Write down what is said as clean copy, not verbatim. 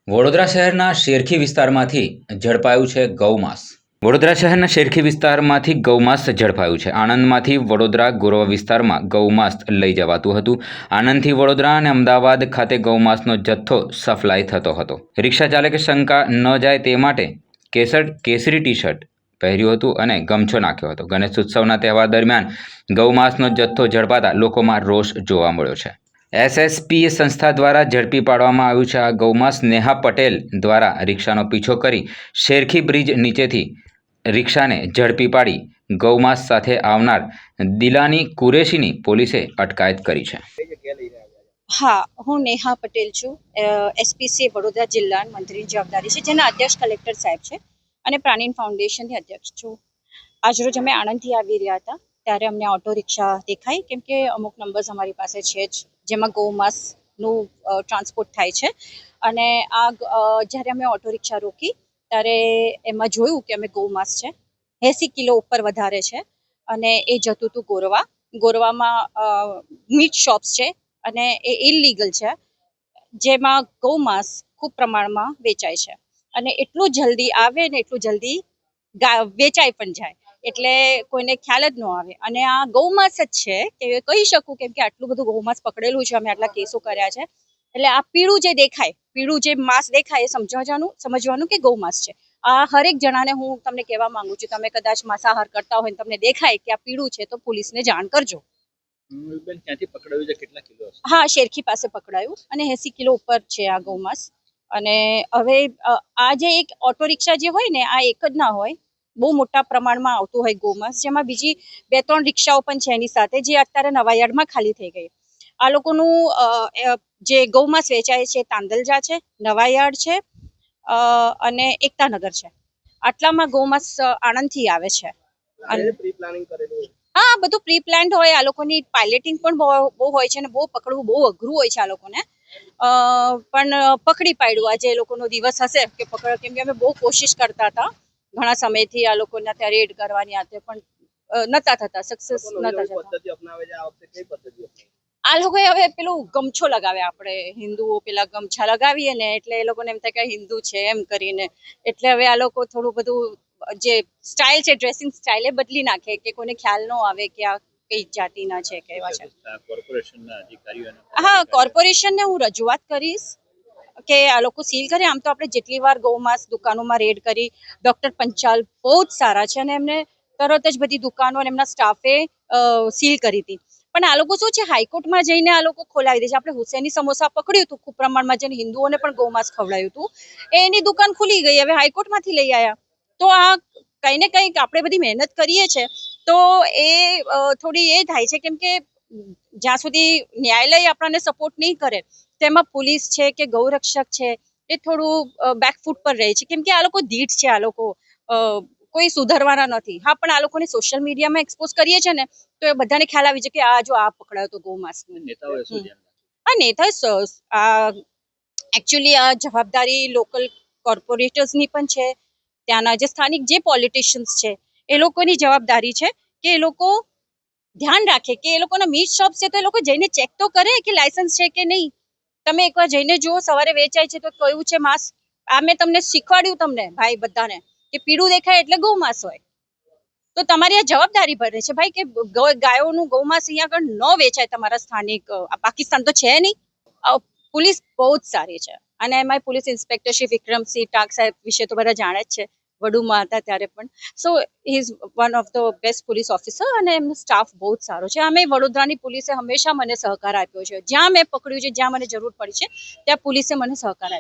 વડોદરા શહેરના શેરખી વિસ્તારમાંથી ઝડપાયું છે ગૌમાંસ. વડોદરા શહેરના શેરખી વિસ્તારમાંથી ગૌમાંસ ઝડપાયું છે. આણંદમાંથી વડોદરા ગોરવા વિસ્તારમાં ગૌમાંસ લઈ જવાતું હતું. આણંદથી વડોદરા અને અમદાવાદ ખાતે ગૌમાંસનો જથ્થો સપ્લાય થતો હતો. રિક્ષા ચાલકે શંકા ન જાય તે માટે કેસરી ટી શર્ટ પહેર્યું હતું અને ગમછો નાખ્યો હતો. ગણેશ ઉત્સવના તહેવાર દરમિયાન ગૌમાંસનો જથ્થો ઝડપાતા લોકોમાં રોષ જોવા મળ્યો છે. એસએસપી સંસ્થા દ્વારા ઝડપી પાડવામાં આવ્યું છે. આ ગૌમાંસ નેહા પટેલ દ્વારા રિક્ષાનો પીછો કરી શેરખી બ્રિજ નીચેથી રિક્ષાને ઝડપી પાડી ગૌમાંસ સાથે આવનાર દિલાની કુરેશીની પોલીસે અટકાયત કરી છે. હા, હું નેહા પટેલ છું. એસપીસી વડોદરા જિલ્લા મંત્રીની જવાબદારી છે, જેના અધ્યક્ષ કલેક્ટર સાહેબ છે અને પ્રાણીન ફાઉન્ડેશનની અધ્યક્ષ છું. આજરોજ અમે આણંદથી આવી રહ્યા હતા ત્યારે અમને ઓટો રિક્ષા દેખાઈ, કેમ કે અમુક નંબર્સ અમારી પાસે છે જ જેમાં ગૌમાંસનું ટ્રાન્સપોર્ટ થાય છે. અને આ જ્યારે અમે ઓટો રિક્ષા રોકી ત્યારે એમાં જોયું કે અમે ગૌમાંસ છે 80 કિલો ઉપર વધારે છે અને એ જતું હતું ગોરવામાં મીટ શોપ્સ છે અને એ ઇલીગલ છે, જેમાં ગૌમાંસ ખૂબ પ્રમાણમાં વેચાય છે અને એટલું જલ્દી આવે ને એટલું જલ્દી વેચાઈ પણ જાય, એટલે કોઈને ખ્યાલ જ ન આવે. અને આ ગૌમાંસ જ છે કે કહી શકું, કેમ કે આટલું બધું ગૌમાંસ પકડેલું છે, અમે આટલા કેસો કર્યા છે. એટલે આ પીળું જે માંસ દેખાય એ સમજવાનું કે ગૌમાંસ છે. આ હરેક જણાને હું તમને કહેવા માંગુ છું, તમે કદાચ માંસાહાર કરતા હોય તમને દેખાય કે આ પીળું છે તો પોલીસને જાણ કરજો. હા, શેરખી પાસે પકડાયું અને 80 કિલો ઉપર છે આ ગૌમાંસ. અને હવે આ જે એક ઓટો રિક્ષા જે હોય ને, આ એક જ ના હોય, બહુ મોટા પ્રમાણમાં આવતું હોય ગૌમાંસ, જેમાં બીજી 2-3 રિક્ષાઓ પણ છે એની સાથે, જે અત્યારે નવાયાર્ડમાં ખાલી થઈ ગઈ. આ લોકોનું જે ગૌમાંસ વેચાય છે તાંદલજા છે, નવાયાર્ડ છે અને એકતાનગર છે. આટલામાં ગૌમાંસ આણંદથી આવે છે. હા, બધું પ્રી પ્લાન્ડ હોય. આ લોકોની પાયલેટિંગ પણ બહુ હોય છે અને બહુ પકડવું બહુ અઘરું હોય છે આ લોકોને. પણ પકડી પાડ્યું. આજે એ લોકોનો દિવસ હશે કે કેમ કે અમે બહુ કોશિશ કરતા હતા ઘણા સમયથી આ લોકોને ત્યાં રેડ કરવાની, આતે પણ નતા થતા, સક્સેસ નતા થતા. આ લોકોએ હવે પેલું ગમછો લગાવે, આપણે હિન્દુઓ પેલા ગમછા લગાવીએ ને, એટલે એ લોકોને એમ થાય કે હિન્દુ છે એમ કરીને. એટલે હવે આ લોકો થોડું બધું જે સ્ટાઇલ છે, ડ્રેસિંગ સ્ટાઇલ, એ બદલી નાખે કે કોઈને ખ્યાલ ન આવે કે આ કઈ જાતિના છે, કેવા છે. હા, કોર્પોરેશનને હું રજૂઆત કરીશ કે આ લોકો સીલ કરે. આમ તો આપણે જેટલી વાર ગૌમાંસ દુકાનોમાં રેડ કરી, ડોક્ટર પંચાલ બહુ જ સારા છે અને એમને તરત જ બધી દુકાનો અને એમના સ્ટાફે સીલ કરી હતી. પણ આ લોકો શું છે, હાઈકોર્ટમાં જઈને આ લોકો ખોલાવી દે છે. આપણે હુસેની સમોસા પકડ્યું હતું ખૂબ પ્રમાણમાં, જેને હિન્દુઓને પણ ગૌમાંસ ખવડાવ્યું હતું, એની દુકાન ખુલી ગઈ, હવે હાઈકોર્ટમાંથી લઈ આવ્યા. તો આ કંઈ ને કંઈક આપણે બધી મહેનત કરીએ છીએ તો એ થોડી એ થાય છે, કેમ કે જ્યાં સુધી ન્યાયાલય આપણને સપોર્ટ નહીં કરે તેમાં પોલીસ છે કે ગૌરક્ષક છે એ થોડું બેકફૂટ પર રહે છે, કેમ કે આ લોકો ધીટ છે. આ લોકો કોઈ સુધરવાના નથી. હા, પણ આ લોકોને સોશિયલ મીડિયામાં એક્સપોઝ કરીએ છીએ ને, તો એ બધાને ખ્યાલ આવી જાય કે આ જો આ પકડાયો તો ગૌમાંસ. હા, નેતા એકચ્યુઅલી આ જવાબદારી લોકલ કોર્પોરેટર્સની પણ છે, ત્યાંના જે સ્થાનિક જે પોલિટિશિયન્સ છે એ લોકોની જવાબદારી છે કે એ લોકો ધ્યાન રાખે કે એ લોકોના મીટ શોપ છે તો એ લોકો જઈને ચેક તો કરે કે લાયસન્સ છે કે નહીં. તમે એકવાર જઈને જુઓ, સવારે વેચાય છે તો કયું છે માંસ. આ મેં તમને શીખવાડ્યું તમને ભાઈ બધાને કે પીળું દેખાય એટલે ગૌમાંસ હોય. તો તમારી આ જવાબદારી બને છે ભાઈ કે ગાયોનું ગૌમાંસ અહીંયા આગળ ન વેચાય. તમારા સ્થાનિક પાકિસ્તાન તો છે નહીં. પોલીસ બહુ જ સારી છે અને એમાં પોલીસ ઇન્સ્પેક્ટર શ્રી વિક્રમસિંહ ટાંક સાહેબ વિશે તો બધા જાણે જ છે, વડુમાં હતા ત્યારે પણ. So he is one of the best police officer અને એમનો સ્ટાફ બહુ જ સારો છે. અમે વડોદરાની પોલીસે હંમેશા મને સહકાર આપ્યો છે. જ્યાં મેં પકડ્યું છે, જ્યાં મને જરૂર પડી છે ત્યાં પોલીસે મને સહકાર આપ્યો.